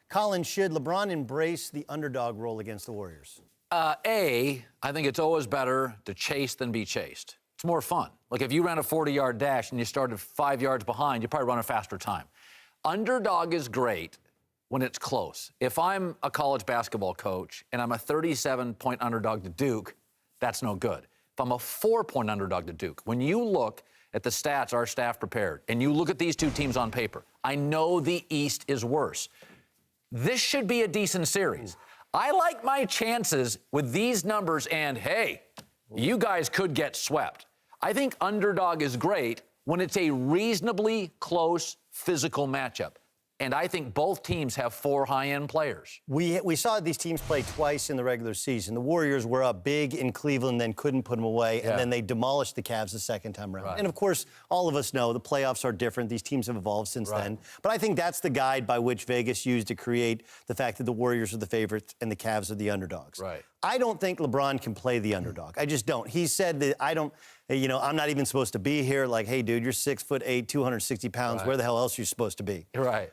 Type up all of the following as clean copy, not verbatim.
Colin, should LeBron embrace the underdog role against the Warriors? I think it's always better to chase than be chased. It's more fun. Like if you ran a 40-yard dash and you started 5 yards behind, you probably run a faster time. Underdog is great when it's close. If I'm a college basketball coach and I'm a 37-point underdog to Duke, that's no good. If I'm a 4-point underdog to Duke, when you look at the stats our staff prepared and you look at these two teams on paper, I know the East is worse. This should be a decent series. I like my chances with these numbers, and hey, you guys could get swept. I think underdog is great when it's a reasonably close physical matchup. And I think both teams have 4 high-end players. We saw these teams play twice in the regular season. The Warriors were up big in Cleveland, then couldn't put them away, and then they demolished the Cavs the second time around. Right. And, of course, all of us know the playoffs are different. These teams have evolved since then. But I think that's the guide by which Vegas used to create the fact that the Warriors are the favorites and the Cavs are the underdogs. Right. I don't think LeBron can play the underdog. I just don't. He said that I'm not even supposed to be here. Like, hey, dude, you're 6'8", 260 pounds. Where the hell else are you supposed to be? Right.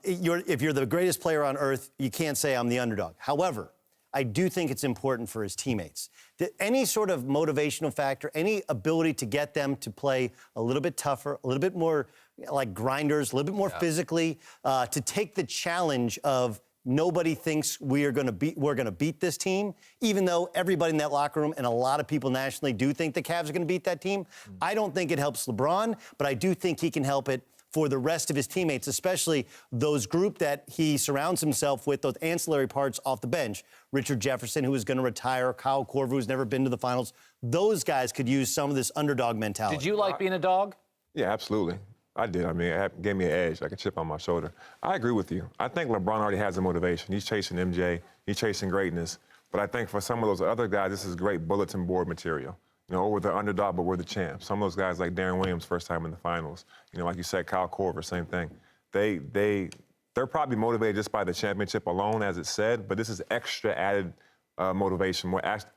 If you're the greatest player on earth, you can't say I'm the underdog. However, I do think it's important for his teammates. Any sort of motivational factor, any ability to get them to play a little bit tougher, a little bit more like grinders, a little bit more physically, to take the challenge of nobody thinks we're going to beat this team, even though everybody in that locker room and a lot of people nationally do think the Cavs are going to beat that team. I don't think it helps LeBron, but I do think he can help it for the rest of his teammates, especially those group that he surrounds himself with, those ancillary parts off the bench. Richard Jefferson, who is going to retire, Kyle Korver, who's never been to the finals. Those guys could use some of this underdog mentality. Did you like being a dog? Yeah, absolutely. I did. I mean, it gave me an edge, like a chip on my shoulder. I agree with you. I think LeBron already has the motivation. He's chasing MJ. He's chasing greatness. But I think for some of those other guys, this is great bulletin board material. You know, we're the underdog, but we're the champs. Some of those guys like Darren Williams, first time in the finals. You know, like you said, Kyle Korver, same thing. They're probably motivated just by the championship alone, as it said, but this is extra added motivation,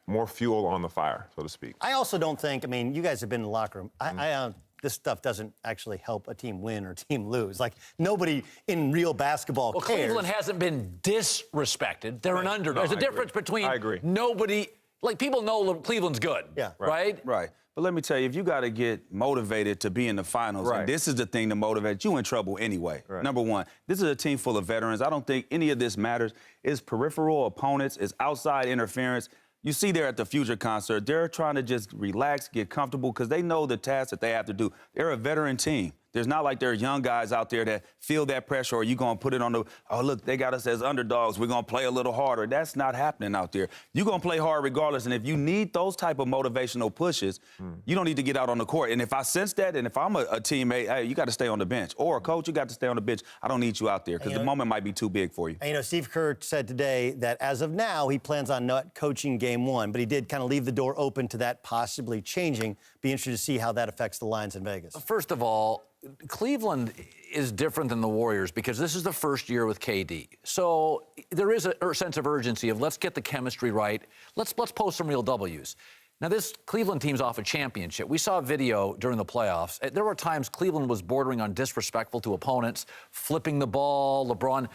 more fuel on the fire, so to speak. I also don't think, you guys have been in the locker room. This stuff doesn't actually help a team win or team lose. Like, nobody in real basketball cares. Cleveland hasn't been disrespected. They're an underdog. There's a difference between nobody... Like, people know Cleveland's good, right? Right. But let me tell you, if you got to get motivated to be in the finals, and this is the thing to motivate you in trouble anyway. Number one, this is a team full of veterans. I don't think any of this matters. It's peripheral opponents. It's outside interference. You see there at the Future concert, they're trying to just relax, get comfortable, because they know the task that they have to do. They're a veteran team. There's not like there are young guys out there that feel that pressure, or you going to put it on the, oh, look, they got us as underdogs. We're going to play a little harder. That's not happening out there. You're going to play hard regardless, and if you need those type of motivational pushes, you don't need to get out on the court. And if I sense that, and if I'm a teammate, hey, you got to stay on the bench. Or a coach, you got to stay on the bench. I don't need you out there, because the moment might be too big for you. And, Steve Kerr said today that as of now, he plans on not coaching Game 1, but he did kind of leave the door open to that possibly changing. Be interested to see how that affects the lines in Vegas. First of all, Cleveland is different than the Warriors because this is the first year with KD. So there is a sense of urgency of let's get the chemistry right. Let's post some real W's. Now, this Cleveland team's off a championship. We saw a video during the playoffs. There were times Cleveland was bordering on disrespectful to opponents, flipping the ball. LeBron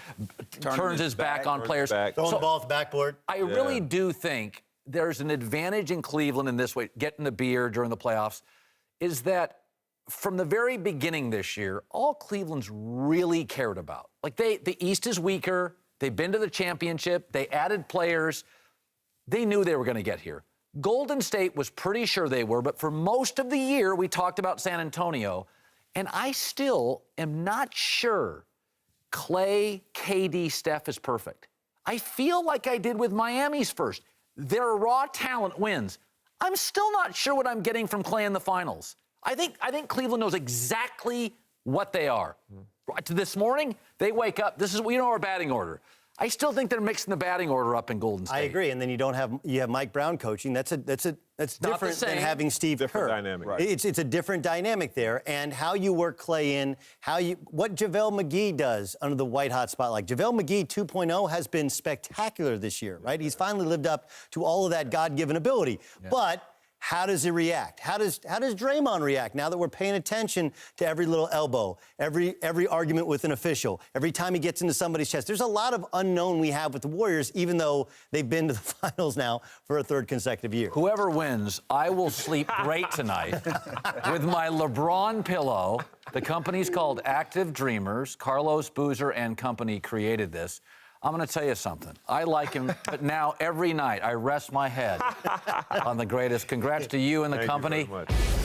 turns his back on players. Throwing the ball at the backboard. I really do think there's an advantage in Cleveland in this way, getting the beer during the playoffs, is that from the very beginning this year, all Cleveland's really cared about. Like, the East is weaker. They've been to the championship. They added players. They knew they were going to get here. Golden State was pretty sure they were, but for most of the year, we talked about San Antonio, and I still am not sure Clay, KD, Steph is perfect. I feel like I did with Miami's first. Their raw talent wins. I'm still not sure what I'm getting from Clay in the finals. I think Cleveland knows exactly what they are. This morning, they wake up. This is, our batting order. I still think they're mixing the batting order up in Golden State. I agree, and then you have Mike Brown coaching. That's different than having Steve Kerr. Dynamic. Right. It's a different dynamic there, and how you work Clay in, what JaVale McGee does under the white hot spotlight. JaVale McGee 2.0 has been spectacular this year, right? He's finally lived up to all of that God-given ability, but How does he react? How does Draymond react now that we're paying attention to every little elbow, every argument with an official, every time he gets into somebody's chest? There's a lot of unknown we have with the Warriors, even though they've been to the finals now for a third consecutive year. Whoever wins, I will sleep great tonight with my LeBron pillow. The company's called Active Dreamers. Carlos Boozer and company created this. I'm going to tell you something. I like him, but now every night I rest my head on the greatest. Congrats to you and the company. Thank you very much.